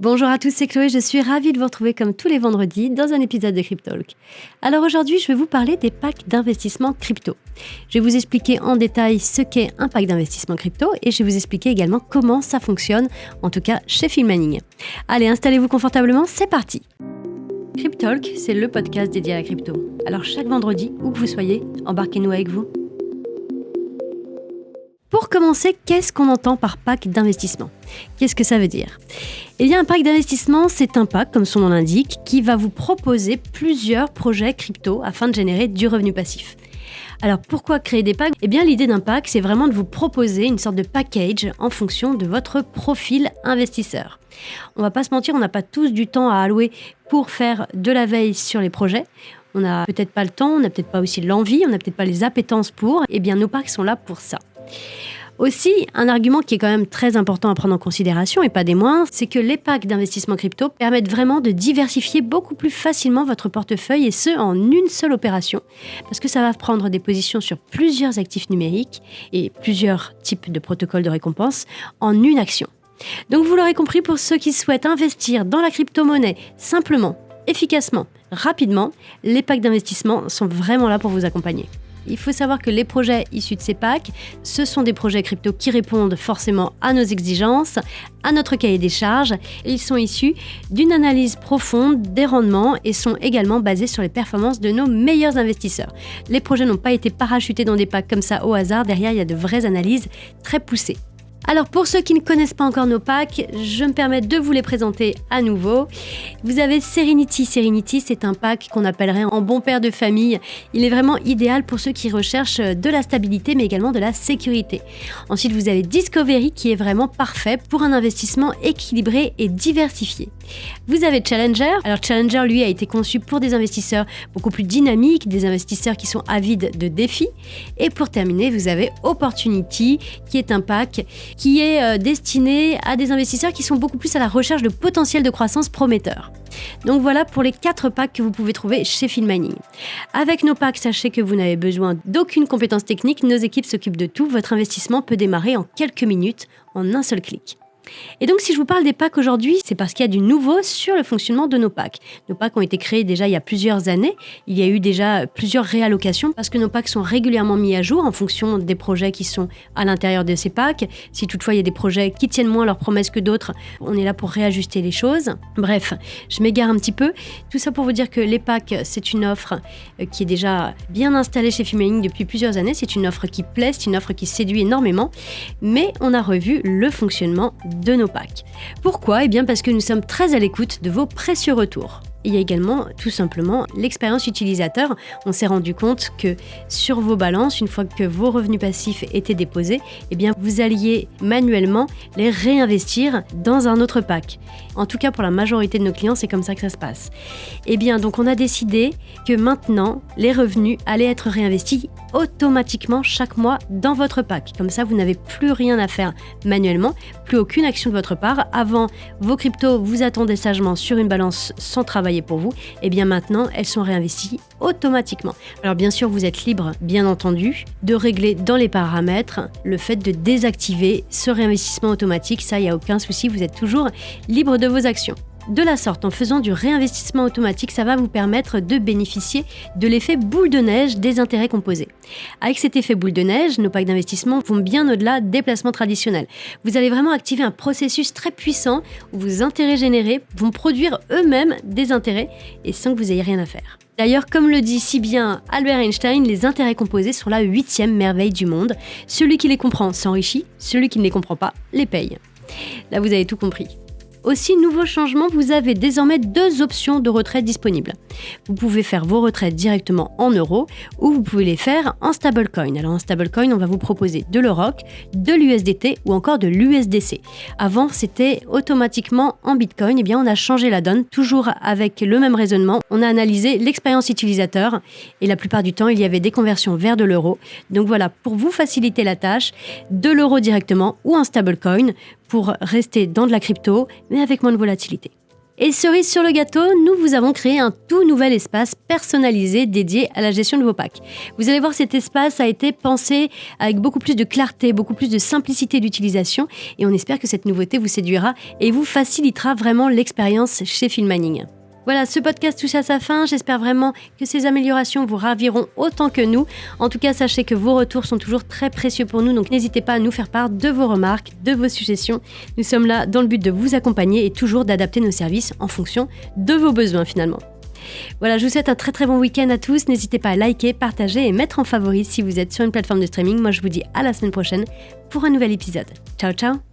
Bonjour à tous, c'est Chloé, je suis ravie de vous retrouver comme tous les vendredis dans un épisode de Cryptalk. Alors aujourd'hui, je vais vous parler des packs d'investissement crypto. Je vais vous expliquer en détail ce qu'est un pack d'investissement crypto et je vais vous expliquer également comment ça fonctionne, en tout cas chez Filmmanning. Allez, installez-vous confortablement, c'est parti. Cryptalk, c'est le podcast dédié à la crypto. Alors chaque vendredi, où que vous soyez, embarquez-nous avec vous. Pour commencer, qu'est-ce qu'on entend par pack d'investissement ? Qu'est-ce que ça veut dire ? Eh bien, un pack d'investissement, c'est un pack, comme son nom l'indique, qui va vous proposer plusieurs projets crypto afin de générer du revenu passif. Alors, pourquoi créer des packs ? Eh bien, l'idée d'un pack, c'est vraiment de vous proposer une sorte de package en fonction de votre profil investisseur. On va pas se mentir, on n'a pas tous du temps à allouer pour faire de la veille sur les projets. On n'a peut-être pas le temps, on n'a peut-être pas aussi l'envie, on n'a peut-être pas les appétences pour. Eh bien, nos packs sont là pour ça. Aussi, un argument qui est quand même très important à prendre en considération, et pas des moindres, c'est que les packs d'investissement crypto permettent vraiment de diversifier beaucoup plus facilement votre portefeuille, et ce, en une seule opération, parce que ça va prendre des positions sur plusieurs actifs numériques et plusieurs types de protocoles de récompense en une action. Donc vous l'aurez compris, pour ceux qui souhaitent investir dans la crypto-monnaie simplement, efficacement, rapidement, les packs d'investissement sont vraiment là pour vous accompagner. Il faut savoir que les projets issus de ces packs, ce sont des projets crypto qui répondent forcément à nos exigences, à notre cahier des charges. Et ils sont issus d'une analyse profonde des rendements et sont également basés sur les performances de nos meilleurs investisseurs. Les projets n'ont pas été parachutés dans des packs comme ça au hasard. Derrière, il y a de vraies analyses très poussées. Alors pour ceux qui ne connaissent pas encore nos packs, je me permets de vous les présenter à nouveau. Vous avez Serenity. Serenity, c'est un pack qu'on appellerait en bon père de famille. Il est vraiment idéal pour ceux qui recherchent de la stabilité mais également de la sécurité. Ensuite, vous avez Discovery qui est vraiment parfait pour un investissement équilibré et diversifié. Vous avez Challenger. Alors Challenger, lui, a été conçu pour des investisseurs beaucoup plus dynamiques, des investisseurs qui sont avides de défis. Et pour terminer, vous avez Opportunity qui est un pack qui est destiné à des investisseurs qui sont beaucoup plus à la recherche de potentiel de croissance prometteur. Donc voilà pour les 4 packs que vous pouvez trouver chez Filmmanning. Avec nos packs, sachez que vous n'avez besoin d'aucune compétence technique, nos équipes s'occupent de tout, votre investissement peut démarrer en quelques minutes, en un seul clic. Et donc si je vous parle des packs aujourd'hui, c'est parce qu'il y a du nouveau sur le fonctionnement de nos packs. Nos packs ont été créés déjà il y a plusieurs années. Il y a eu déjà plusieurs réallocations parce que nos packs sont régulièrement mis à jour en fonction des projets qui sont à l'intérieur de ces packs. Si toutefois il y a des projets qui tiennent moins leurs promesses que d'autres, on est là pour réajuster les choses. Bref, je m'égare un petit peu. Tout ça pour vous dire que les packs, c'est une offre qui est déjà bien installée chez Filmmanning depuis plusieurs années. C'est une offre qui plaît, c'est une offre qui séduit énormément. Mais on a revu le fonctionnement de nos packs. Pourquoi ? Eh bien parce que nous sommes très à l'écoute de vos précieux retours. Il y a également tout simplement l'expérience utilisateur. On s'est rendu compte que sur vos balances, une fois que vos revenus passifs étaient déposés, eh bien vous alliez manuellement les réinvestir dans un autre pack. En tout cas pour la majorité de nos clients, c'est comme ça que ça se passe. Eh bien donc on a décidé que maintenant les revenus allaient être réinvestis automatiquement chaque mois dans votre pack. Comme ça vous n'avez plus rien à faire manuellement, plus aucune action de votre part. Avant, vos cryptos vous attendaient sagement sur une balance sans travailler pour vous, et bien maintenant elles sont réinvesties automatiquement. Alors bien sûr vous êtes libre, bien entendu, de régler dans les paramètres le fait de désactiver ce réinvestissement automatique, ça il n'y a aucun souci, vous êtes toujours libre de vos actions. De la sorte, en faisant du réinvestissement automatique, ça va vous permettre de bénéficier de l'effet boule de neige des intérêts composés. Avec cet effet boule de neige, nos packs d'investissement vont bien au-delà des placements traditionnels. Vous allez vraiment activer un processus très puissant où vos intérêts générés vont produire eux-mêmes des intérêts et sans que vous ayez rien à faire. D'ailleurs, comme le dit si bien Albert Einstein, les intérêts composés sont la 8e merveille du monde. Celui qui les comprend s'enrichit, celui qui ne les comprend pas les paye. Là, vous avez tout compris. Aussi, nouveau changement, vous avez désormais 2 options de retrait disponibles. Vous pouvez faire vos retraits directement en euros ou vous pouvez les faire en stablecoin. Alors en stablecoin, on va vous proposer de l'EUROC, de l'USDT ou encore de l'USDC. Avant, c'était automatiquement en Bitcoin. Eh bien, on a changé la donne, toujours avec le même raisonnement. On a analysé l'expérience utilisateur et la plupart du temps, il y avait des conversions vers de l'euro. Donc voilà, pour vous faciliter la tâche, de l'euro directement ou en stablecoin pour rester dans de la crypto, mais avec moins de volatilité. Et cerise sur le gâteau, nous vous avons créé un tout nouvel espace personnalisé dédié à la gestion de vos packs. Vous allez voir, cet espace a été pensé avec beaucoup plus de clarté, beaucoup plus de simplicité d'utilisation et on espère que cette nouveauté vous séduira et vous facilitera vraiment l'expérience chez Filmmining. Voilà, ce podcast touche à sa fin. J'espère vraiment que ces améliorations vous raviront autant que nous. En tout cas, sachez que vos retours sont toujours très précieux pour nous, donc n'hésitez pas à nous faire part de vos remarques, de vos suggestions. Nous sommes là dans le but de vous accompagner et toujours d'adapter nos services en fonction de vos besoins finalement. Voilà, je vous souhaite un très très bon week-end à tous. N'hésitez pas à liker, partager et mettre en favori si vous êtes sur une plateforme de streaming. Moi, je vous dis à la semaine prochaine pour un nouvel épisode. Ciao, ciao!